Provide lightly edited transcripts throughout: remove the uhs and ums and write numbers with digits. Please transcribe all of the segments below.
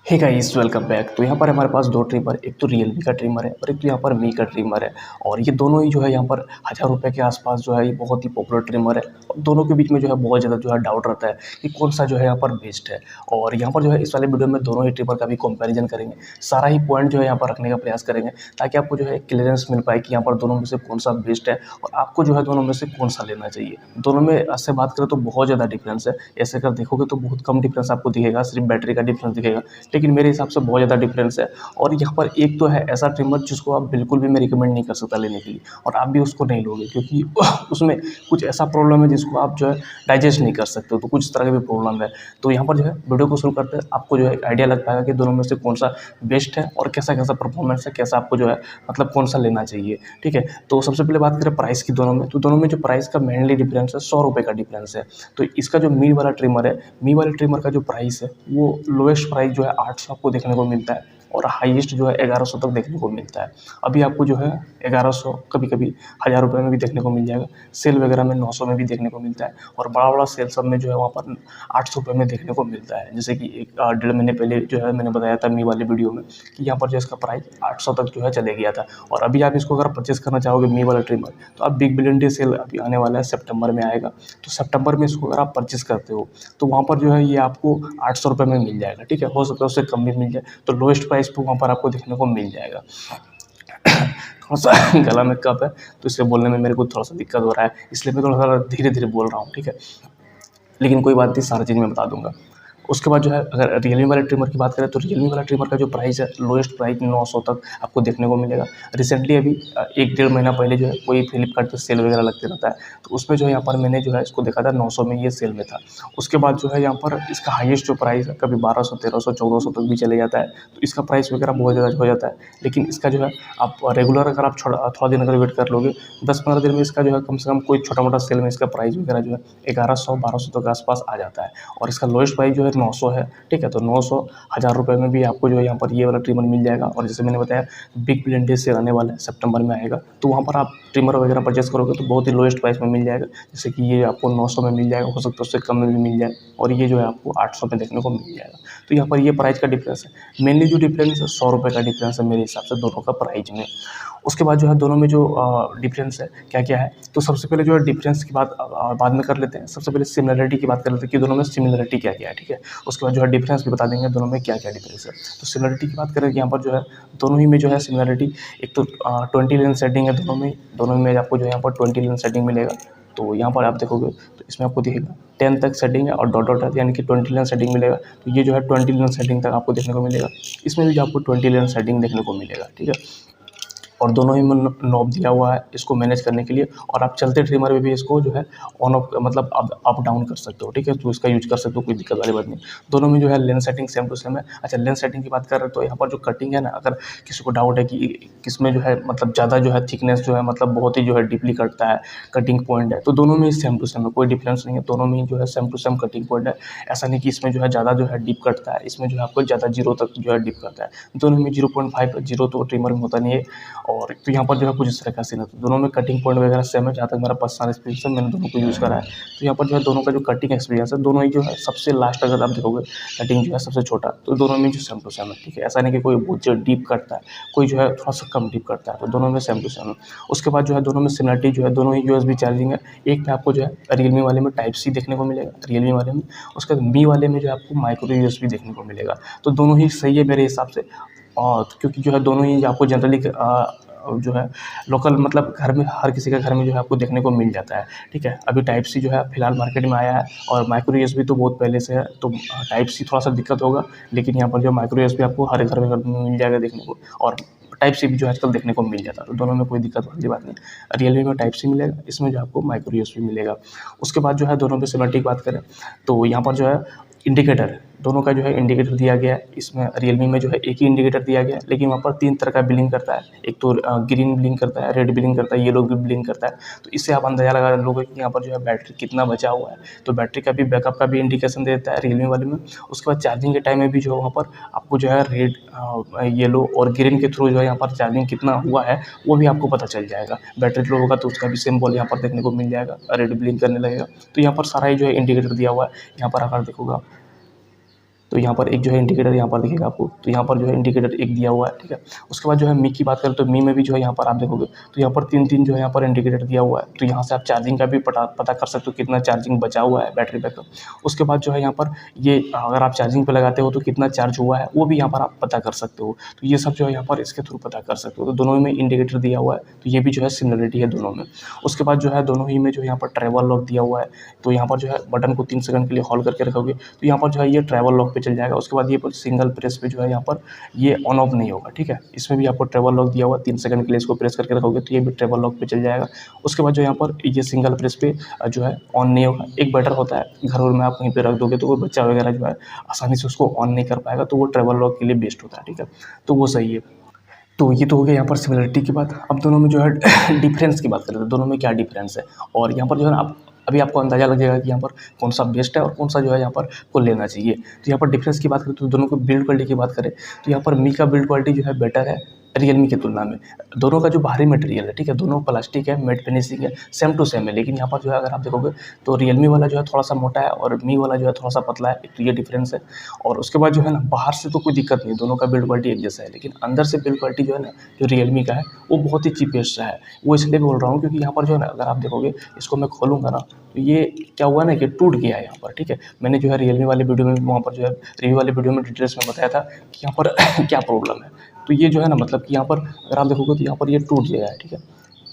Hey guys welcome back. तो यहाँ पर हमारे पास दो ट्रिमर, एक तो रियलमी का ट्रिमर है और एक तो यहाँ पर मी का ट्रिमर है। और ये दोनों ही जो है यहाँ पर 1000 रुपये के आसपास जो है ये बहुत ही पॉपुलर ट्रिमर है। और दोनों के बीच में जो है बहुत ज़्यादा जो है डाउट रहता है कि कौन सा जो है यहाँ पर बेस्ट है। और यहाँ पर जो है इस वाले वीडियो में दोनों ही ट्रिमर का भी कंपैरिजन करेंगे, सारा ही पॉइंट जो है यहाँ पर रखने का प्रयास करेंगे ताकि आपको जो है क्लियरेंस मिल पाए कि यहाँ पर दोनों में से कौन सा बेस्ट है और आपको जो है दोनों में से कौन सा लेना चाहिए। दोनों में ऐसे बात करें तो बहुत ज़्यादा डिफरेंस है। ऐसे अगर देखोगे तो बहुत कम डिफरेंस आपको दिखेगा, सिर्फ बैटरी का डिफरेंस दिखेगा, लेकिन मेरे हिसाब से बहुत ज़्यादा डिफरेंस है। और यहाँ पर एक तो है ऐसा ट्रिमर जिसको आप बिल्कुल भी मैं रिकमेंड नहीं कर सकता लेने के लिए, और आप भी उसको नहीं लोगे क्योंकि उसमें कुछ ऐसा प्रॉब्लम है जिसको आप जो है डाइजेस्ट नहीं कर सकते हो, तो कुछ तरह की भी प्रॉब्लम है। तो यहाँ पर जो है वीडियो को शुरू करते हैं, आपको जो है एक आइडिया लग पाएगा कि दोनों में से कौन सा बेस्ट है और कैसा कैसा परफॉर्मेंस है, कैसा आपको जो है मतलब कौन सा लेना चाहिए। ठीक है, तो सबसे पहले बात करें प्राइस की दोनों में, तो दोनों में जो प्राइस का मेनली डिफरेंस है 100 रुपये का डिफरेंस है। तो इसका जो मी वाला ट्रिमर है, मी वाले ट्रिमर का जो प्राइस है वो लोएस्ट प्राइस जो है 800 आपको देखने को मिलता है और हाईएस्ट जो है 1100 तक देखने को मिलता है। अभी आपको जो है 1100, कभी कभी 1000 रुपये में भी देखने को मिल जाएगा। सेल वगैरह में 900 में भी देखने को मिलता है और बड़ा बड़ा सेल सब में जो है वहाँ पर 800 रुपये में देखने को मिलता है। जैसे कि एक 1.5 महीने पहले जो है मैंने बताया था मी वाले वीडियो में कि यहाँ पर जो इसका प्राइस 800 तक जो है चले गया था। और अभी आप इसको अगर परचेस करना चाहोगे मी वाला ट्रिमर, तो आप बिग बिलियन डे सेल अभी आने वाला है, सितंबर में आएगा। तो सितंबर में इसको अगर आप परचेस करते हो तो वहाँ पर जो है ये आपको 800 रुपये में मिल जाएगा। ठीक है, हो सकता है उससे कम भी मिल जाए, तो लोएस्ट प्राइस पे वहाँ पर आपको देखने को मिल जाएगा। थोड़ा सा गला में कफ है तो इसलिए बोलने में मेरे को थोड़ा सा दिक्कत हो रहा है, इसलिए मैं थोड़ा सा धीरे धीरे बोल रहा हूँ। ठीक है, लेकिन कोई बात नहीं, सारी चीज़ मैं बता दूंगा। उसके बाद जो है अगर रियलमी वाले ट्रिमर की बात करें तो रियलमी वाला ट्रिमर का जो प्राइस है लोएस्ट प्राइस 900 तक आपको देखने को मिलेगा। रिसेंटली अभी 1-1.5 महीना पहले जो है कोई फ्लिपकार्ट पे सेल वगैरह लगते रहता है, तो उसमें जो है यहाँ पर मैंने जो है इसको देखा था 900 में ये सेल में था। उसके बाद जो है यहाँ पर इसका हाईएस्ट जो प्राइस है कभी 1200, 1300, 1400 तक भी चले जाता है, तो इसका प्राइस वगैरह बहुत ज़्यादा हो जाता है। लेकिन इसका जो है आप रेगुलर अगर आप थोड़ा दिन अगर वेट कर लोगे, 10-15 दिन में इसका जो है कम से कम कोई छोटा मोटा सेल में इसका प्राइस वगैरह जो है 1100-1200 तक आसपास आ जाता है। और इसका लोएस्ट प्राइस जो है 900 है। ठीक है, तो 900, 1000 रुपये में भी आपको जो है यहाँ पर ये वाला ट्रिमर मिल जाएगा। और जैसे मैंने बताया बिग बिलियन डे सेल आने वाला है, सितंबर में आएगा, तो वहाँ पर आप ट्रिमर वगैरह परचेस करोगे तो बहुत ही लोएस्ट प्राइस में मिल जाएगा। जैसे कि ये आपको 900 में मिल जाएगा, हो सकता है उससे कम में भी मिल जाए, और ये जो है आपको 800 में देखने को मिल जाएगा। तो यहाँ पर ये प्राइस का डिफरेंस है। मेनली जो डिफरेंस है 100 रुपये का डिफरेंस है मेरे हिसाब से दोनों का प्राइस में। उसके बाद जो है दोनों में जो डिफरेंस है क्या क्या है, तो सबसे पहले जो है डिफरेंस की बात बाद में कर लेते हैं। सबसे पहले सिमिलरिटी की बात कर लेते हैं कि दोनों में सिमिलरिटी क्या क्या है। ठीक है, उसके बाद जो है डिफरेंस भी बता देंगे दोनों में क्या क्या डिफरेंस है। तो सिमिलरिटी की बात करें यहाँ पर जो है दोनों ही में जो है सिमिलरिटी, एक तो 20 लेंस सेटिंग है दोनों में आपको जो है यहाँ पर 20 लेंस सेटिंग मिलेगा। तो यहाँ पर आप देखोगे तो इसमें आपको दिखेगा 10 तक सेटिंग है और डॉट डॉट है, यानी कि 20 लेंस सेटिंग मिलेगा। तो ये जो है 20 लेंस सेटिंग तक आपको देखने को मिलेगा। इसमें भी जो आपको 20 लेंस सेटिंग देखने को मिलेगा। ठीक है, और दोनों ही में नॉब दिया हुआ है इसको मैनेज करने के लिए, और आप चलते ट्रिमर में भी इसको जो है ऑन ऑफ मतलब अप डाउन कर सकते हो। ठीक है, तो इसका यूज कर सकते हो, कोई दिक्कत वाली बात नहीं। दोनों में जो है lens setting same to same है। अच्छा, लेंस सेटिंग की बात कर रहे हो तो यहाँ पर जो कटिंग है ना, अगर किसी को डाउट है कि किसमें जो है मतलब ज़्यादा जो है थिकनेस जो है मतलब बहुत ही जो है डीपली कटता है, कटिंग पॉइंट है, तो दोनों में ही सेम टू सेम है, कोई डिफरेंस नहीं है। दोनों में ही जो है same to same cutting point है। ऐसा नहीं कि इसमें जो है ज़्यादा जो है डीप कटता है, इसमें जो है आपको ज़्यादा 0 तक जो है डीप करता है। दोनों में 0.5, 0 तो ट्रिमर में होता नहीं है। और तो यहाँ पर जो है कुछ इस तरह का सीन है। तो दोनों में कटिंग पॉइंट वगैरह सेम है, जहाँ तक मेरा पर्सनल एक्सपीरियंस है, मैंने दोनों को यूज़ करा है। तो यहाँ पर जो है दोनों का जो कटिंग एक्सपीरियंस है, दोनों ही जो है सबसे लास्ट अगर आप देखोगे कटिंग जो है सबसे छोटा, तो दोनों में जो सेम टू सेम है। ठीक है, ऐसा नहीं कि कोई बहुत जो डीप करता है, कोई जो है थोड़ा सा कम डीप करता है, तो दोनों में सेम टू सेम है। उसके बाद जो है दोनों में सिमिलरिटी जो है दोनों ही यूएसबी चार्जिंग है। एक पे आपको जो है रियलमी वाले में टाइप सी देखने को मिलेगा, रियलमी वाले में। उसके बाद मी वाले में जो है आपको माइक्रो यूएसबी देखने को मिलेगा। तो दोनों ही सही है मेरे हिसाब से, और क्योंकि जो है दोनों ही आपको जनरली जो है लोकल मतलब घर में हर किसी के घर में जो है आपको देखने को मिल जाता है। ठीक है, अभी टाइप सी जो है फिलहाल मार्केट में आया है, और माइक्रो यूएसबी तो बहुत पहले से है, तो टाइप सी थोड़ा सा दिक्कत होगा, लेकिन यहाँ पर जो माइक्रो यूएसबी आपको हर घर में मिल जाएगा देखने को, और टाइप सी भी जो आजकल देखने को मिल जाता है। तो दोनों में कोई दिक्कत वाली बात नहीं। रियलमी में टाइप सी मिलेगा, इसमें जो आपको माइक्रो यूएसबी मिलेगा। उसके बाद जो है दोनों में सिमिलरिटी की बात करें तो यहाँ पर जो है इंडिकेटर, दोनों का जो है इंडिकेटर दिया गया है। इसमें रियलमी में जो है एक ही इंडिकेटर दिया गया है, लेकिन वहाँ पर 3 तरह का ब्लिंक करता है। एक तो ग्रीन ब्लिंक करता है, रेड ब्लिंक करता है, येलो ब्लिंक करता है। तो इससे आप अंदाजा लगा लोगे कि यहाँ पर जो है बैटरी कितना बचा हुआ है। तो बैटरी का भी बैकअप का भी इंडिकेशन देता है रियलमी वाले में। उसके बाद चार्जिंग के टाइम में भी जो है वहाँ पर आपको जो है रेड, येलो और ग्रीन के थ्रू जो है यहाँ पर चार्जिंग कितना हुआ है वो भी आपको पता चल जाएगा। बैटरी लो होगा तो उसका भी सिंबल यहाँ पर देखने को मिल जाएगा, रेड ब्लिंक करने लगेगा। तो यहाँ पर सारा ही जो है इंडिकेटर दिया हुआ है, यहाँ पर अगर देखोगे तो यहाँ पर एक जो है इंडिकेटर यहाँ पर दिखेगा आपको, तो यहाँ पर जो है इंडिकेटर एक दिया हुआ है, ठीक है। उसके बाद जो है मी की बात करें तो मी में भी जो है यहाँ पर आप देखोगे तो यहाँ पर 3 जो है यहाँ पर इंडिकेटर दिया हुआ है। तो यहाँ से आप चार्जिंग का भी पता कर सकते हो कितना चार्जिंग बचा हुआ है, बैटरी बैकअप। उसके बाद जो है यहाँ पर ये अगर आप चार्जिंग पे लगाते हो तो कितना चार्ज हुआ है वो भी यहाँ पर आप पता कर सकते हो। तो ये सब जो है यहाँ पर इसके थ्रू पता कर सकते हो। तो दोनों में इंडिकेटर दिया हुआ है, तो ये भी जो है सिमिलरिटी है दोनों में। उसके बाद जो है दोनों ही में जो यहाँ पर ट्रैवल लॉक दिया हुआ है। तो यहाँ पर जो है बटन को 3 सेकंड के लिए होल्ड करके रखोगे तो यहाँ पर जो है ये ट्रैवल लॉक पे चल जाएगा। उसके बाद ये सिंगल प्रेस पे जो है यहाँ पर ये ऑन ऑफ नहीं होगा, ठीक है। इसमें भी आपको ट्रैवल लॉक दिया हुआ है, 3 सेकंड के लिए इसको प्रेस करके रखोगे तो ये भी ट्रैवल लॉक पे चल जाएगा। उसके बाद जो यहाँ पर ये सिंगल प्रेस पे जो है ऑन नहीं होगा। एक बटन होता है घर में आप कहीं पे रख दोगे तो वो बच्चा वगैरह जो है आसानी से उसको ऑन नहीं कर पाएगा, तो वो ट्रैवल लॉक के लिए बेस्ट होता है, ठीक है। तो वो सही है। तो ये तो हो गया यहाँ पर सिमिलरिटी की बात। अब दोनों में जो है डिफरेंस की बात करें तो दोनों में क्या डिफरेंस है, और यहाँ पर जो है ना आप अभी आपको अंदाज़ा लग जाएगा कि यहाँ पर कौन सा बेस्ट है और कौन सा जो है यहाँ पर को लेना चाहिए। तो यहाँ पर डिफरेंस की बात करें तो दोनों को बिल्ड क्वालिटी की बात करें तो यहाँ पर मी का बिल्ड क्वालिटी जो है बेटर है रियलमी की तुलना में। दोनों का जो बाहरी मटेरियल है, ठीक है, दोनों प्लास्टिक है, मैट फिनिशिंग है, सेम टू सेम है। लेकिन यहाँ पर जो है अगर आप देखोगे तो रियलमी वाला जो है थोड़ा सा मोटा है और मी वाला जो है थोड़ा सा पतला है, तो ये डिफरेंस है। और उसके बाद जो है ना बाहर से तो कोई दिक्कत नहीं, दोनों का बिल्ड क्वालिटी एक जैसा है, लेकिन अंदर से बिल्ड क्वालिटी जो है ना जो रियलमी का है वो बहुत ही चीपेस्ट है। वो इसलिए बोल रहा हूँ क्योंकि यहाँ पर जो है ना अगर आप देखोगे इसको मैं खोलूँगा ना तो ये क्या हुआ ना कि टूट गया है यहाँ पर, ठीक है। मैंने जो है रियलमी वाले वीडियो में वहाँ पर जो है रिव्यू वाले वीडियो में डिटेल्स में बताया था कि यहाँ पर क्या प्रॉब्लम है। तो ये जो है ना मतलब कि यहाँ पर अगर आप देखोगे तो यहाँ पर ये टूट गया है, ठीक है।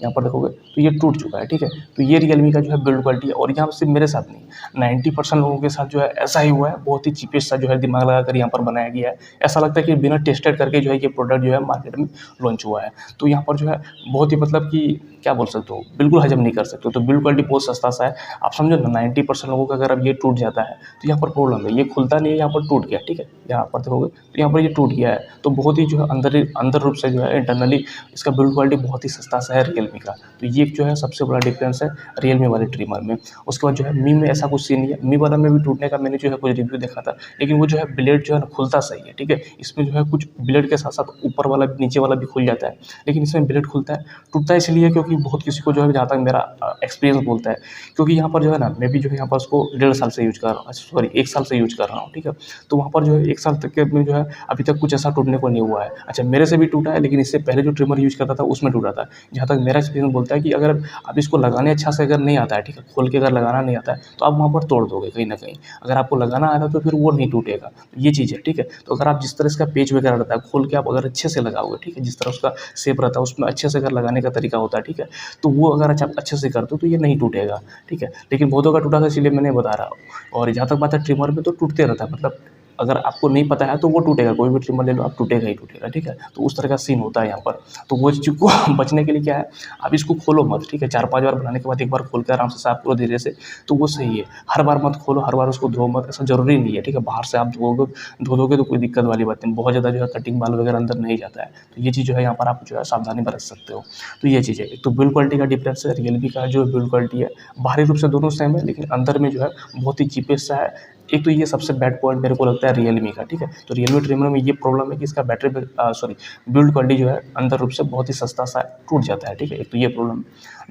यहाँ पर देखोगे तो ये टूट चुका है, ठीक है। तो ये रियलमी का जो है बिल्ड क्वालिटी है। और यहाँ सिर्फ मेरे साथ नहीं 90% लोगों के साथ जो है ऐसा ही हुआ है। बहुत ही चीपेस्ट सा जो है दिमाग लगाकर यहाँ पर बनाया गया है। ऐसा लगता है कि बिना टेस्टेड करके जो है ये प्रोडक्ट जो है मार्केट में लॉन्च हुआ है। तो यहाँ पर जो है बहुत ही मतलब कि क्या बोल सकते हो, बिल्कुल हजम नहीं कर सकते हो। तो बिल्ड क्वालिटी बहुत सस्ता सा है। आप समझो ना 90% लोगों का अगर अब ये टूट जाता है तो यहाँ पर प्रॉब्लम है, ये खुलता नहीं है, यहाँ पर टूट गया, ठीक है। यहाँ पर देखोगे तो यहाँ पर ये टूट गया है। तो बहुत ही जो है अंदर रूप से जो है इंटरनली इसका बिल्ड क्वालिटी बहुत ही सस्ता सा है रियलमी का। तो ये जो है सबसे बड़ा डिफरेंस है रियलमी वाले ट्रिमर में। उसके बाद जो है मी में ऐसा कुछ सीन नहीं है। मी वाला में भी टूटने का मैंने जो है कुछ रिव्यू देखा था, लेकिन वो जो है ब्लेड जो है ना खुलता सही है, ठीक है। इसमें जो है कुछ ब्लेड के साथ साथ ऊपर वाला नीचे वाला भी खुल जाता है, लेकिन इसमें ब्लेड खुलता है। टूटता इसलिए क्योंकि बहुत किसी को जो है जहाँ तक मेरा एक्सपीरियंस बोलता है, क्योंकि यहाँ पर जो है ना मैं भी जो है यहाँ पर उसको 1.5 साल से यूज कर रहा हूँ, सॉरी 1 साल से यूज कर रहा हूँ, ठीक है। तो वहाँ पर जो है 1 साल तक के में जो है अभी तक कुछ ऐसा टूटने को नहीं हुआ है। अच्छा मेरे से भी टूटा है, लेकिन इससे पहले जो ट्रिमर यूज करता था उसमें टूटा था। जहाँ तक मेरा एक्सपीरियंस बोलता है कि अगर आप इसको लगाने अच्छा से अगर नहीं आता है, ठीक है, खोल के अगर लगाना नहीं आता है तो आप वहाँ पर तोड़ दोगे कहीं ना कहीं। अगर आपको लगाना आता है तो फिर वो नहीं टूटेगा। तो ये चीज़ है, ठीक है। तो अगर आप जिस तरह इसका पेच वगैरह रहता है खोल के आप अगर अच्छे से लगाओगे, ठीक है, जिस तरह उसका शेप रहता है उसमें अच्छे से अगर लगाने का तरीका होता है, ठीक है, तो वो अगर अच्छा अच्छे से करते हो तो ये नहीं टूटेगा, ठीक है। लेकिन बहुतों का टूटा था इसलिए मैंने बता रहा हूँ। और जहाँ तक बात है ट्रिमर में तो टूटते रहता है, मतलब अगर आपको नहीं पता है तो वो टूटेगा, कोई भी ट्रिमर ले लो आप टूटेगा ही टूटेगा, ठीक है। तो उस तरह का सीन होता है यहाँ पर। तो वो चीज़ को बचने के लिए क्या है, आप इसको खोलो मत, ठीक है। 4-5 बार बनाने के बाद एक बार खोल के आराम से साफ करो धीरे से, तो वो सही है। हर बार मत खोलो, हर बार उसको धो मत, ऐसा ज़रूरी नहीं है, ठीक है। बाहर से आप धो दोगे तो कोई दिक्कत वाली बात नहीं, बहुत ज़्यादा जो है कटिंग बाल वगैरह अंदर नहीं जाता है। तो ये चीज़ जो है यहाँ पर आप जो है सावधानी बरत सकते हो। तो ये चीज़ है। एक तो बिल्ड क्वालिटी का डिफरेंस है, रियलमी का जो बिल्ड क्वालिटी है बाहरी रूप से दोनों सेम है, लेकिन अंदर में जो है बहुत ही चीपेस्ट सा है। एक तो ये सबसे बैड पॉइंट मेरे को लगता है रियलमी का, ठीक है। तो रियलमी ट्रिमर में ये प्रॉब्लम है कि इसका बिल्ड क्वालिटी जो है अंदर रूप से बहुत ही सस्ता सा टूट जाता है, ठीक है। एक तो ये प्रॉब्लम।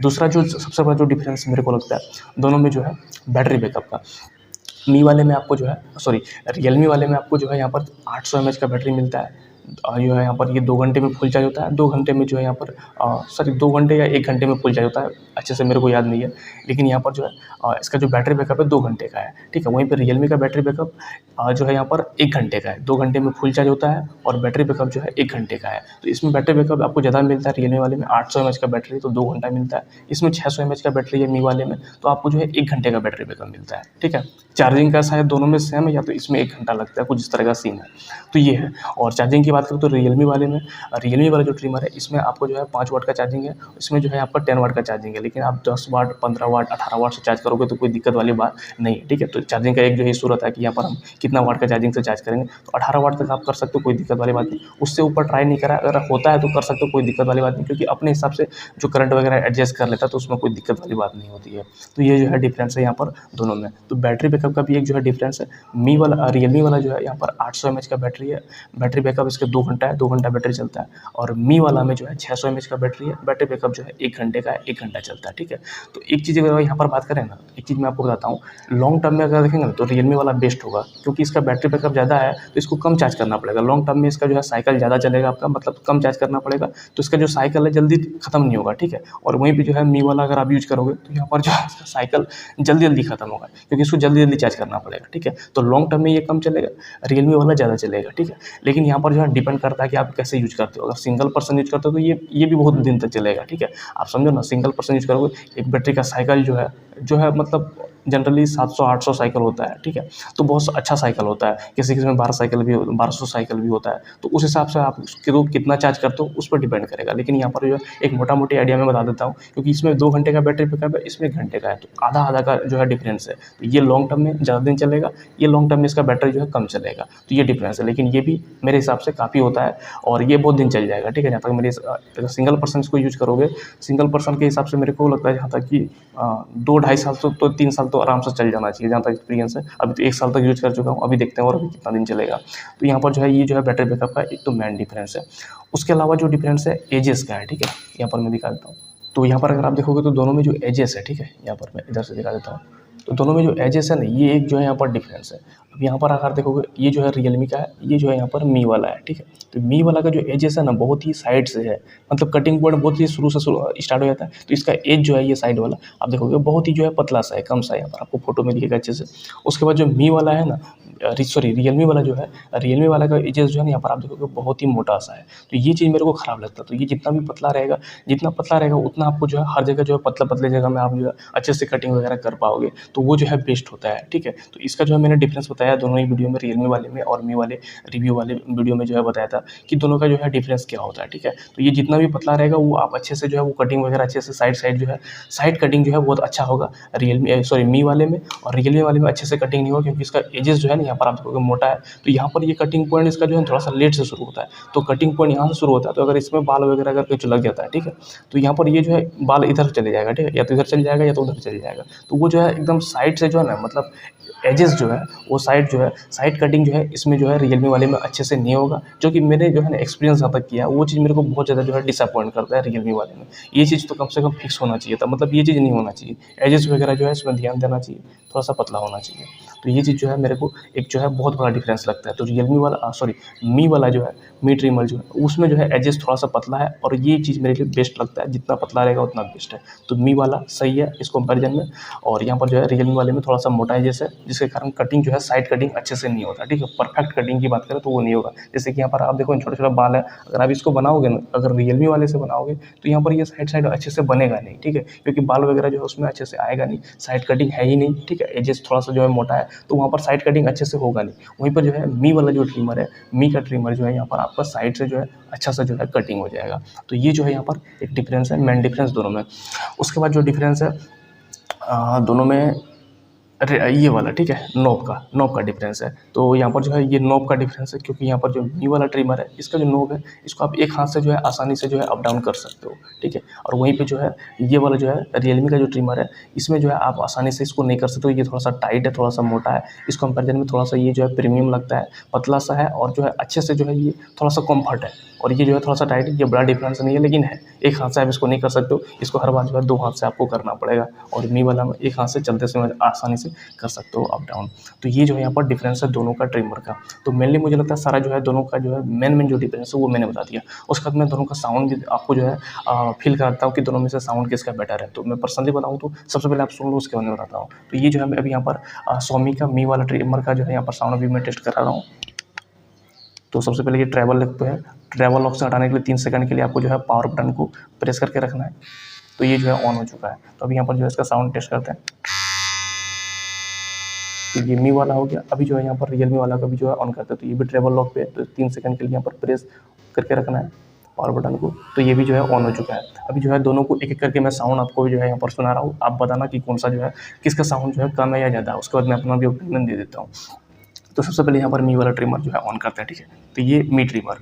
दूसरा जो सबसे बड़ा जो डिफरेंस मेरे को लगता है दोनों में जो है बैटरी बैकअप का। मी वाले में आपको जो है रियलमी वाले में आपको जो है यहाँ पर 800 mAh का बैटरी मिलता है। जो है यहाँ पर ये 2 घंटे में फुल चार्ज होता है। 2 घंटे में जो है यहाँ पर 2 घंटे या 1 घंटे में फुल चार्ज होता है, अच्छे से मेरे को याद नहीं है। लेकिन यहाँ पर जो है इसका जो बैटरी बैकअप है 2 घंटे का है, ठीक है। वहीं पर रियलमी का बैटरी बैकअप जो है यहाँ पर 1 घंटे का है। 2 घंटे में फुल चार्ज होता है और बैटरी बैकअप जो है 1 घंटे का है। तो इसमें बैटरी बैकअप आपको ज़्यादा मिलता है। रियलमी वाले में 800 mAh का बैटरी तो 2 घंटा मिलता है। इसमें 600 mAh का बैटरी है मी वाले में, तो आपको जो है 1 घंटे का बैटरी बैकअप मिलता है, ठीक है। चार्जिंग का शायद दोनों में सेम है, या तो इसमें 1 घंटा लगता है, कुछ इस तरह का सीन है। तो ये है। और चार्जिंग की बात करें तो रियलमी वाला जो ट्रिमर है इसमें आपको जो है 5 वाट का चार्जिंग है, इसमें जो है आपका 10 वाट का चार्जिंग है। लेकिन आप 10 वाट, 15 वाट, 18 वाट से चार्ज करोगे तो कोई दिक्कत वाली बात नहीं है, ठीक है। तो चार्जिंग का एक जो इशू रहता है कि यहाँ पर हम कितना वाट का चार्जिंग से चार्ज करेंगे, तो 18 वाट तक आप कर सकते हो, कोई दिक्कत वाली बात नहीं। उससे ऊपर ट्राई नहीं करा, अगर होता है तो कर सकते हो, कोई दिक्कत वाली बात नहीं, क्योंकि अपने हिसाब से जो करंट वगैरह एडजस्ट कर लेता है तो उसमें कोई दिक्कत वाली बात नहीं होती है। तो ये जो है डिफरेंस है यहाँ पर दोनों में। तो बैटरी बैकअप का भी एक जो है डिफरेंस है। रियलमी वाला जो है यहाँ पर 800 mAh का बैटरी है, बैटरी बैकअप इसका इसके 2 घंटा है, 2 घंटा बैटरी चलता है। और मी वाला में जो है 600 mAh का बैटरी है, बैटरी बैकअप जो है 1 घंटे का है, 1 घंटा चलता है, ठीक है। तो एक चीज़ अगर यहाँ पर बात करें ना, एक चीज़ मैं आपको बताता हूँ, लॉन्ग टर्म में अगर देखेंगे ना तो रियलमी वाला बेस्ट होगा, क्योंकि इसका बैटरी बैकअप ज़्यादा है तो इसको कम चार्ज करना पड़ेगा। लॉन्ग टर्म में इसका जो है साइकिल ज़्यादा चलेगा आपका, मतलब कम चार्ज करना पड़ेगा, तो इसका जो साइकिल है जल्दी खत्म नहीं होगा, ठीक है। और वहीं पे जो है मी वाला अगर आप यूज़ करोगे तो यहाँ पर जो है इसका साइकिल जल्दी जल्दी खत्म होगा, क्योंकि इसको जल्दी जल्दी चार्ज करना पड़ेगा, ठीक है। तो लॉन्ग टर्म में ये कम चलेगा, रियलमी वाला ज़्यादा चलेगा, ठीक है। लेकिन यहाँ पर जो है डिपेंड करता है कि आप कैसे यूज़ करते हो। अगर सिंगल पर्सन यूज़ करते हो तो ये भी बहुत दिन तक चलेगा, ठीक है। आप समझो ना, सिंगल पर्सन यूज़ करोगे, एक बैटरी का साइकिल जो है मतलब जनरली 700-800 साइकिल होता है, ठीक है। तो बहुत अच्छा साइकिल होता है, किसी-किसी में 1200 साइकिल भी होता है। तो उस हिसाब से आप उसको कितना चार्ज करते हो उस पर डिपेंड करेगा। लेकिन यहाँ पर जो है एक मोटा-मोटी आइडिया मैं बता देता हूँ, क्योंकि इसमें 2 घंटे का बैटरी बैकअप है, इसमें 1 घंटे का है, तो आधा-आधा का जो है डिफरेंस है। तो ये लॉन्ग टर्म में ज़्यादा दिन चलेगा, ये लॉन्ग टर्म में इसका बैटरी जो है कम चलेगा, तो ये डिफरेंस है। लेकिन ये भी मेरे हिसाब से काफ़ी होता है और ये बहुत दिन चल जाएगा, ठीक है। जहाँ तक अगर सिंगल पर्सन इसको यूज़ करोगे, सिंगल पर्सन के हिसाब से मेरे को लगता है जहाँ तक कि 2 ढाई साल तो 3 साल तो आराम से चल जाना चाहिए, जहाँ तक एक्सपीरियंस है। अभी तो 1 साल तक यूज़ कर चुका हूँ, अभी देखते हैं और अभी कितना दिन चलेगा। तो यहाँ पर जो है ये जो है बैटरी बैकअप का एक तो मेन डिफरेंस है। उसके अलावा जो डिफरेंस है एजेस का है, ठीक है। यहाँ पर मैं दिखा देता हूँ। तो यहाँ पर अगर आप देखोगे तो दोनों में जो एजेस है, ठीक है, यहाँ पर मैं इधर से दिखा देता हूँ। तो दोनों में जो एजेस है ना, ये एक जो है यहाँ पर डिफरेंस है। अब यहाँ पर अगर देखोगे, ये जो है रियलमी का है, ये जो है यहाँ पर मी वाला है, ठीक है। तो मी वाला का जो एजेस है ना, बहुत ही साइड से है, मतलब कटिंग पॉइंट बहुत ही शुरू से स्टार्ट हो जाता है। तो इसका एज जो है ये साइड वाला आप देखोगे बहुत ही जो है पतला सा है, कम सा है, यहाँ पर आपको फोटो में दिखेगा अच्छे से। उसके बाद जो मी वाला है ना, सॉरी रियलमी वाला जो है, रियलमी वाला का एजेस जो है ना, यहाँ पर आप देखोगे बहुत ही मोटा सा है। तो ये चीज़ मेरे को ख़राब लगता है। तो ये जितना भी पतला रहेगा, जितना पतला रहेगा उतना आपको जो है हर जगह जो है पतले जगह में आप जो है अच्छे से कटिंग वगैरह कर पाओगे, तो वो जो है बेस्ट होता है, ठीक है। तो इसका जो है मैंने डिफरेंस बताया दोनों ही वीडियो में, रियलमी वाले में और मी वाले रिव्यू वाले वीडियो में जो है बताया था कि दोनों का जो है डिफरेंस क्या होता है, ठीक है। तो ये जितना भी पतला रहेगा वो आप अच्छे से जो है वो कटिंग वगैरह अच्छे से साइड जो है साइड कटिंग जो है बहुत अच्छा होगा मी वाले में। और रियलमी वाले में अच्छे से कटिंग नहीं होगा, क्योंकि इसका एजेस जो है ना यहाँ पर आप देखोगे मोटा है। तो यहाँ पर ये कटिंग पॉइंट इसका जो है थोड़ा सा लेट से शुरू होता है, तो कटिंग पॉइंट यहाँ से शुरू होता है। तो अगर इसमें बाल वगैरह अगर कुछ लग जाता है, ठीक है, तो यहाँ पर ये जो है बाल इधर चले जाएगा, ठीक है, या तो इधर चल जाएगा या तो उधर चल जाएगा। तो वो जो है एकदम साइड से जो है ना, मतलब एजेस जो है वो साइड जो है साइड कटिंग जो है इसमें जो है रियलमी वाले में अच्छे से नहीं होगा, जो कि मैंने जो है ना एक्सपीरियंस जहाँ तक किया, वो चीज़ मेरे को बहुत ज़्यादा जो है डिसअपॉइंट करता है रियलमी वाले में। ये चीज़ तो कम से कम फिक्स होना चाहिए था, मतलब ये चीज़ नहीं होना चाहिए। एजेस वगैरह जो है इसमें ध्यान देना चाहिए, थोड़ा सा पतला होना चाहिए। तो ये चीज़ जो है मेरे को एक जो है बहुत बड़ा डिफरेंस लगता है। तो रियलमी वाला सॉरी मी वाला जो है, मी ट्रिमर जो है उसमें जो है एजेस थोड़ा सा पतला है, और ये चीज़ मेरे लिए बेस्ट लगता है, जितना पतला रहेगा उतना बेस्ट है। तो मी वाला सही है इस कंपैरिजन में। और यहाँ पर जो है रियलमी वाले में थोड़ा सा मोटा एजेस है, जिसके कारण कटिंग जो है साइड कटिंग अच्छे से नहीं होता, ठीक है। परफेक्ट कटिंग की बात करें तो वो नहीं होगा। जैसे कि यहाँ पर आप देखो छोटा-छोटा बाल है, अगर आप इसको बनाओगे ना, अगर रियलमी वाले से बनाओगे तो यहाँ पर ये साइड अच्छे से बनेगा नहीं, ठीक है, क्योंकि बाल वगैरह जो है उसमें अच्छे से आएगा नहीं, साइड कटिंग है ही नहीं, ठीक है। एजेस थोड़ा सा जो है मोटा है, तो वहाँ पर साइड कटिंग अच्छे से होगा नहीं। वहीं पर जो है मी वाला जो ट्रिमर है, मी का ट्रिमर जो है यहाँ पर आपका साइड से जो है अच्छा सा जो है कटिंग हो जाएगा। तो ये जो है यहाँ पर एक डिफरेंस है, मेन डिफरेंस दोनों में। उसके बाद जो डिफरेंस है दोनों में, अरे ये वाला, ठीक है, नॉब का डिफरेंस है। तो यहाँ पर जो है ये नॉब का डिफरेंस है, क्योंकि यहाँ पर जो मी वाला ट्रिमर है इसका जो नॉब है इसको आप एक हाथ से जो है आसानी से जो है अप डाउन कर सकते हो, ठीक है। और वहीं पे जो है ये वाला जो है रियलमी का जो ट्रिमर है, इसमें जो है आप आसानी से इसको नहीं कर सकते हो। ये थोड़ा सा टाइट है, थोड़ा सा मोटा है, इस कंपेरिजन में थोड़ा सा ये जो है प्रीमियम लगता है, पतला सा है, और जो है अच्छे से जो है ये थोड़ा सा कम्फर्ट है। और ये जो है थोड़ा सा टाइट है, ये बड़ा डिफरेंस नहीं है, लेकिन है एक हाथ से आप इसको नहीं कर सकते हो, इसको हर बार जो है 2 हाथ से आपको करना पड़ेगा। और मी वाला में एक हाथ से चलते समय आसानी से कर सकते हो अप डाउन। तो ये जो है यहाँ पर डिफरेंस है दोनों का ट्रिमर का। तो मेनली मुझे लगता है सारा जो है दोनों का जो है मेन जो डिफरेंस है वो मैंने बता दिया। उसके बाद मैं दोनों का साउंड भी आपको जो है फील कराता हूँ कि दोनों में से साउंड किसका बेटर है। तो मैं पर्सनली बताऊँ तो सबसे पहले आप सुन लो, उसके बाद में बताता हूँ। तो ये जो है मैं अभी यहाँ पर सोमी का मी वाला ट्रिमर का जो है यहाँ पर साउंड अभी मैं टेस्ट करा रहा हूँ। तो सबसे पहले ये ट्रैवल लॉक पे है, ट्रैवल लॉक से हटाने के लिए 3 सेकंड के लिए आपको जो है पावर बटन को प्रेस करके रखना है। तो ये जो है ऑन हो चुका है। तो अभी यहाँ पर जो है इसका साउंड टेस्ट करते हैं। तो ये मी वाला हो गया। अभी जो है यहाँ पर रियलमी वाला का भी जो है ऑन करते हैं। तो ये भी ट्रैवल लॉक पे है, तो 3 सेकंड के लिए यहाँ पर प्रेस करके रखना है पावर बटन को। तो ये भी जो है ऑन हो चुका है। अभी जो है दोनों को एक-एक करके मैं साउंड आपको जो है यहाँ पर सुना रहा हूँ। आप बताना कि कौन सा जो है किसका साउंड जो है कम है या ज़्यादा है। उसके बाद मैं अपना भी ओपिनियन दे देता हूँ। तो सबसे पहले यहाँ पर मी वाला ट्रिमर जो है ऑन करते हैं, ठीक है। तो ये मी ट्रिमर,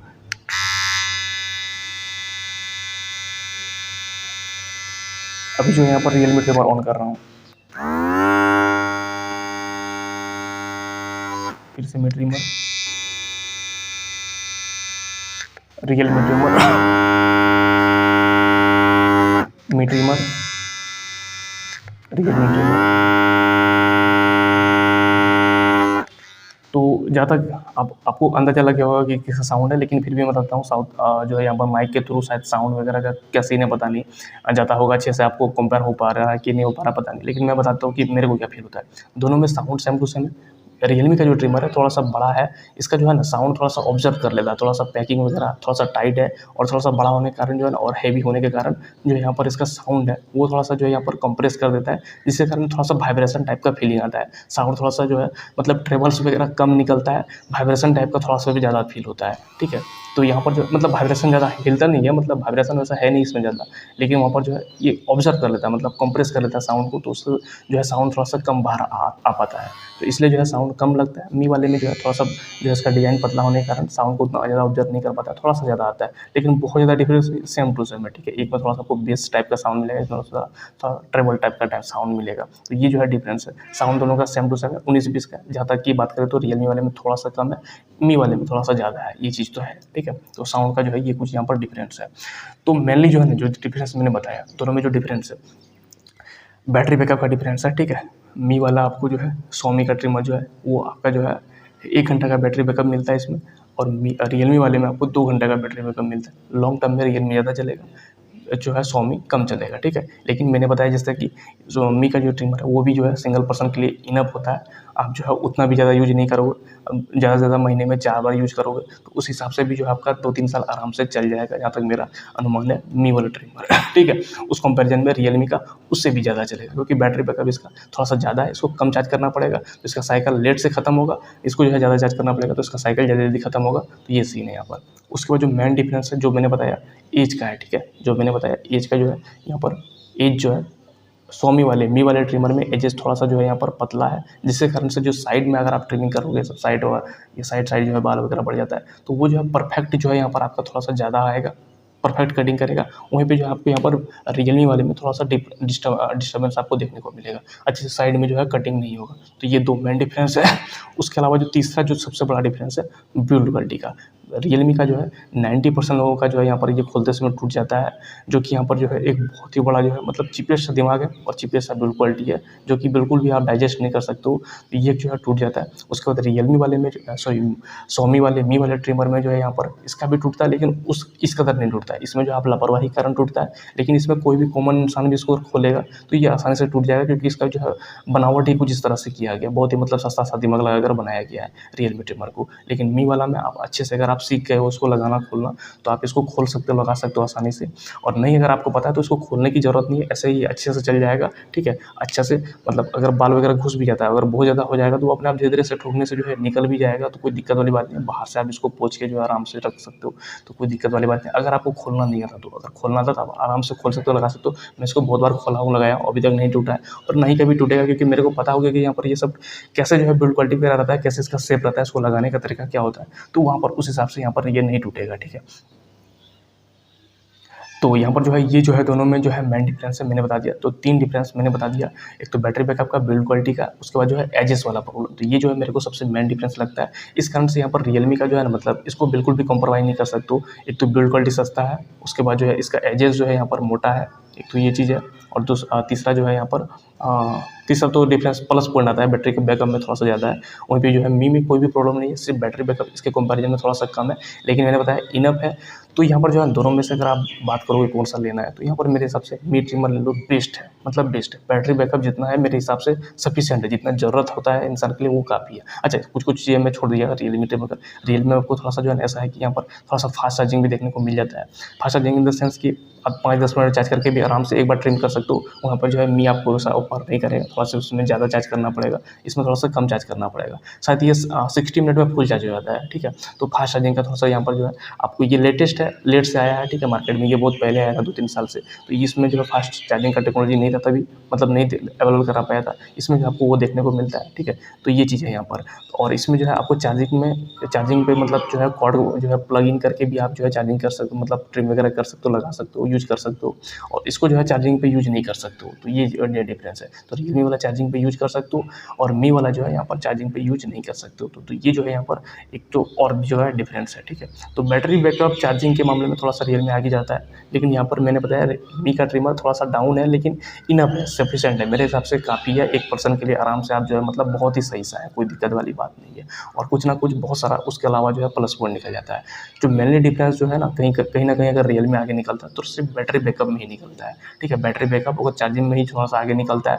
अभी जो है यहाँ पर रियलमी ट्रिमर ऑन कर रहा हूँ। फिर से मी ट्रिमर, रियल मी ट्रिमर, मी ट्रिमर, रियल मी ट्रिमर। तो जहाँ तक आपको अंदाजा लग गया होगा कि किसका साउंड है, लेकिन फिर भी मैं बताता हूँ साउथ जो है यहाँ पर माइक के थ्रू शायद साउंड वगैरह का क्या सीन है पता नहीं, जाता होगा अच्छे से, आपको कंपेयर हो पा रहा है कि नहीं हो पा रहा पता नहीं, लेकिन मैं बताता हूँ कि मेरे को क्या फील होता है। दोनों में साउंड सेम टू सेम है। रियलमी का जो ट्रिमर है थोड़ा सा बड़ा है, इसका जो है ना साउंड थोड़ा सा ऑब्जर्व कर लेता है, थोड़ा सा पैकिंग वगैरह थोड़ा सा टाइट है, और थोड़ा सा बड़ा होने के कारण जो है ना, और हैवी होने के कारण जो यहाँ पर इसका साउंड है वो थोड़ा सा जो है यहाँ पर कंप्रेस कर देता है, जिसके कारण थोड़ा सा वाइब्रेशन टाइप का फीलिंग आता है। साउंड थोड़ा सा जो है मतलब ट्रेबल्स वगैरह कम निकलता है, वाइब्रेशन टाइप का थोड़ा सा भी ज़्यादा फील होता है, ठीक है। तो यहाँ पर जो मतलब वाइब्रेशन ज़्यादा हिलता नहीं है, मतलब वाइब्रेशन वैसा है नहीं इसमें ज़्यादा, लेकिन वहाँ पर जो है ये ऑब्जर्व कर लेता है, मतलब कंप्रेस कर लेता है साउंड को, तो उससे जो है साउंड थोड़ा सा कम बाहर आ पाता है, तो इसलिए जो है साउंड कम लगता है। मी वाले में जो है थोड़ा सा जो है इसका डिज़ाइन पतला होने के कारण साउंड को उतना ज़्यादा ऑब्जर्व नहीं कर पाता, थोड़ा सा ज़्यादा आता है, लेकिन बहुत ज़्यादा डिफरेंस सेम टू सेम है, ठीक है। एक में थोड़ा सा आपको बेस टाइप का साउंड मिलेगा, इसमें थोड़ा ट्रेबल टाइप का साउंड मिलेगा, तो ये जो है डिफरेंस है। साउंड दोनों का सेम टू सेम है 19-20 का। जहाँ तक की बात करें तो रियलमी वाले में थोड़ा सा कम है, मी वाले में थोड़ा सा ज़्यादा है, ये चीज़ तो है, ठीक है। तो साउंड का जो है ये कुछ यहाँ पर डिफरेंस है। तो मेनली जो है ना, जो डिफरेंस मैंने बताया दोनों में जो डिफरेंस है, बैटरी बैकअप का डिफरेंस है, ठीक है। मी वाला आपको जो है Xiaomi का ट्रिमर जो है वो आपका जो है 1 घंटा का बैटरी बैकअप मिलता है इसमें, और रियलमी वाले में आपको 2 घंटे का बैटरी बैकअप मिलता है। लॉन्ग टर्म में रियलमी ज़्यादा चलेगा, जो है Xiaomi कम चलेगा, ठीक है। लेकिन मैंने बताया जैसे कि Xiaomi का जो ट्रिमर है वो भी जो है सिंगल पर्सन के लिए इनफ होता है, आप जो है उतना भी ज़्यादा यूज नहीं करोगे, ज़्यादा से ज़्यादा महीने में 4 बार यूज करोगे, तो उस हिसाब से भी जो है आपका 2-3 साल आराम से चल जाएगा, जहाँ तक मेरा अनुमान है मी वाला ट्रिमर, ठीक है। उस कंपैरिजन में रियलमी का उससे भी ज़्यादा चलेगा, क्योंकि बैटरी बैकअप इसका थोड़ा सा ज़्यादा है, इसको कम चार्ज करना पड़ेगा, तो इसका साइकिल लेट से खत्म होगा, इसको जो है ज़्यादा चार्ज करना पड़ेगा तो इसका साइकिल जल्दी जल्दी खत्म होगा, तो ये सीन है यहाँ पर। उसके बाद जो मेन डिफरेंस है जो मैंने बताया एज का है, ठीक है। जो मैंने बताया एज का जो है यहाँ पर एज जो है Xiaomi वाले मी वाले ट्रिमर में एजेस थोड़ा सा जो है यहाँ पर पतला है, जिसके कारण से जो साइड में अगर आप ट्रिमिंग करोगे सब साइड और ये साइड जो है बाल वगैरह बढ़ जाता है, तो वो जो है परफेक्ट जो है यहाँ पर आपका थोड़ा सा ज़्यादा आएगा, परफेक्ट कटिंग करेगा। वहीं पे जो है आपको यहाँ पर रियलमी वाले में थोड़ा सा डिस्टर्बेंस आपको देखने को मिलेगा, अच्छे से साइड में जो है कटिंग नहीं होगा, तो ये 2 मेन डिफरेंस है। उसके अलावा जो तीसरा जो सबसे बड़ा डिफरेंस है बिल्ड क्वालिटी का, रियलमी का जो है 90% लोगों का जो है यहाँ पर ये खोलते समय टूट जाता है, जो कि यहाँ पर जो है एक बहुत ही बड़ा जो है मतलब चीपेस्ट सा दिमाग है और चीपेस्ट सा बिल्ड क्वालिटी है, जो कि बिल्कुल भी आप डाइजेस्ट नहीं कर सकते हो, तो ये जो है टूट जाता है। उसके बाद रियलमी वाले में सॉरी Xiaomi वाले मी वाले ट्रिमर में जो है यहाँ पर इसका भी टूटता है, लेकिन इस कदर नहीं टूटता है, इसमें जो आप लापरवाही के कारण टूटता है, लेकिन इसमें कोई भी कॉमन इंसान भी इसको खोलेगा तो ये आसानी से टूट जाएगा, क्योंकि इसका जो है बनावट ही कुछ इस तरह से किया गया, बहुत ही मतलब सस्ता सा दिमाग लगाकर बनाया गया है रियलमी ट्रिमर को। लेकिन मी वाला में आप अच्छे से अगर आप सीख गए हो उसको लगाना खोलना, तो आप इसको खोल सकते हो, लगा सकते हो आसानी से, और नहीं अगर आपको पता है तो इसको खोलने की ज़रूरत नहीं है, ऐसे ही अच्छे से चल जाएगा, ठीक है। अच्छा से मतलब अगर बाल वगैरह घुस भी जाता है, अगर बहुत ज़्यादा हो जाएगा तो वो अपने आप धीरे धीरे से ठोकने से जो है निकल भी जाएगा, तो कोई दिक्कत वाली बात नहीं है। बाहर से आप इसको पोंछ के जो है आराम से रख सकते हो, तो कोई दिक्कत वाली बात नहीं। अगर आपको खोलना नहीं आता, तो अगर खोलना आता तो आप आराम से खोल सकते हो, लगा सकते हो। मैं इसको बहुत बार खोला हूँ, लगाया, अभी तक नहीं टूटा है और ना ही कभी टूटेगा, क्योंकि मेरे को पता होगा कि यहाँ पर ये सब कैसे जो है बिल्ड क्वालिटी वगैरह रहता है, कैसे इसका शेप रहता है, इसको लगाने का तरीका क्या होता है, तो वहाँ पर उस हिसाब से यहाँ पर ये नहीं टूटेगा, ठीक है। तो यहाँ पर जो है ये जो है दोनों में जो है मेन डिफरेंस है मैंने बता दिया, तो 3 डिफरेंस मैंने बता दिया। एक तो बैटरी बैकअप का, बिल्ड क्वालिटी का, उसके बाद जो है एजेस वाला प्रॉब्लम, तो ये जो है मेरे को सबसे मेन डिफरेंस लगता है। इस कारण से यहाँ पर रियलमी का जो है ना मतलब इसको बिल्कुल भी कॉम्प्रोमाइज़ नहीं कर सकते हो। एक तो बिल्ड क्वालिटी सस्ता है, उसके बाद जो है इसका एजेस जो है यहाँ पर मोटा है, एक तो ये चीज़ है, और तीसरा जो है यहाँ पर तीसरा तो डिफरेंस प्लस पॉइंट आता है, बैटरी के बैकअप में थोड़ा सा ज़्यादा है। वहीं पे जो है मी में कोई भी प्रॉब्लम नहीं है, सिर्फ बैटरी बैकअप इसके कंपैरिजन में थोड़ा सा कम है, लेकिन मैंने बताया इनफ है। तो यहाँ पर जो है दोनों में से अगर आप बात करोगे कौन सा लेना है, तो यहाँ पर मेरे हिसाब से मी ट्रिमर ले लो, बेस्ट है, मतलब बेस्ट है। बैटरी बैकअप जितना है मेरे हिसाब से सफिशिएंट है, जितना ज़रूरत होता है इंसान के लिए वो काफ़ी है। अच्छा, कुछ कुछ चीज़ें मैं छोड़ दिया रियलमी ट्रिमर का। रियलमी में आपको थोड़ा सा जो है ऐसा है कि यहाँ पर थोड़ा सा फास्ट चार्जिंग भी देखने को मिल जाता है। Fast charging in the sense कि आप 5-10 मिनट चार्ज करके भी आराम से एक बार ट्रिम कर सकते हो। वहाँ पर जो है मी आपको वैसा ऑफर नहीं करेगा, थोड़ा सा उसमें ज़्यादा चार्ज करना पड़ेगा, इसमें थोड़ा सा कम चार्ज करना पड़ेगा। शायद ये 60 मिनट में फुल चार्ज हो जाता है, ठीक है। तो फास्ट चार्जिंग का थोड़ा सा यहाँ पर जो है आपको ये लेटेस्ट है, है लेट से आया है, ठीक है, मार्केट में ये बहुत पहले आया था 2-3 साल से। तो इसमें जो है फास्ट चार्जिंग का टेक्नोलॉजी नहीं था तभी, मतलब नहीं अवेलेबल करा पाया था। इसमें जो आपको वो देखने को मिलता है, ठीक है। तो ये चीज़ है यहाँ पर। और इसमें जो है आपको चार्जिंग पे मतलब जो है कॉर्ड जो है प्लग इन करके भी आप जो है चार्जिंग कर सकते हो, मतलब ट्रिम वगैरह कर सकते हो, लगा सकते हो, यूज़ कर सकते हो। और इसको जो है चार्जिंग पे यूज़ नहीं कर सकते हो, तो ये डिफरेंस है। तो रियलमी वाला चार्जिंग पे यूज़ कर सकते हो और मी वाला जो है यहाँ पर चार्जिंग पे यूज़ नहीं कर सकते हो। तो ये जो है यहाँ पर एक तो और भी जो है डिफरेंस है, ठीक है। तो बैटरी बैकअप चार्जिंग के मामले में थोड़ा सा रियलमी आगे जाता है, लेकिन यहाँ पर मैंने बताया मी का ट्रिमर थोड़ा सा डाउन है, लेकिन इनफ है, सफिशिएंट है, मेरे हिसाब से काफ़ी है। एक पर्सन के लिए आराम से आप जो है मतलब बहुत ही सही सा है, कोई दिक्कत वाली बात नहीं है। और कुछ ना कुछ बहुत सारा उसके अलावा जो है प्लस पॉइंट निकल जाता है। जो मेनली डिफरेंस जो है ना, कहीं ना कहीं अगर रियलमी आगे निकलता है तो सिर्फ बैटरी बैकअप में ही निकलता है, ठीक है। बैटरी बैकअप अगर चार्जिंग में ही थोड़ा सा आगे निकलता है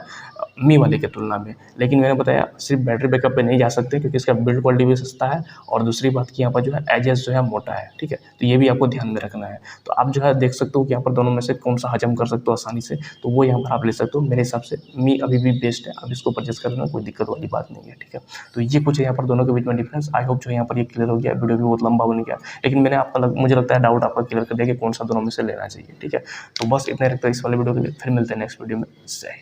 मी वाले के तुलना में। लेकिन मैंने बताया सिर्फ बैटरी बैकअप पे नहीं जा सकते, क्योंकि इसका बिल्ड क्वालिटी भी सस्ता है और दूसरी बात कि यहाँ पर जो है एजेस जो है मोटा है, ठीक है। तो ये भी आपको ध्यान में रखना है। तो आप जो है देख सकते हो कि यहाँ पर दोनों में से कौन सा हजम कर सकते हो आसानी से, तो वो यहाँ पर आप ले सकते हो। मेरे हिसाब से मी अभी भी बेस्ट है, अब इसको परचेस करने में कोई दिक्कत वाली बात नहीं है, ठीक है। तो ये कुछ है यहाँ पर दोनों के बीच में डिफरेंस। आई होप जो है यहाँ पर ये क्लियर हो गया। वीडियो भी बहुत लंबा बन गया, लेकिन मैंने मुझे लगता है डाउट आपका क्लियर कर दिया कि कौन सा दोनों में से लेना चाहिए, ठीक है। तो बस इतना ही रखता है इस वाले वीडियो के लिए, फिर मिलते हैं नेक्स्ट वीडियो में। जय हिंद।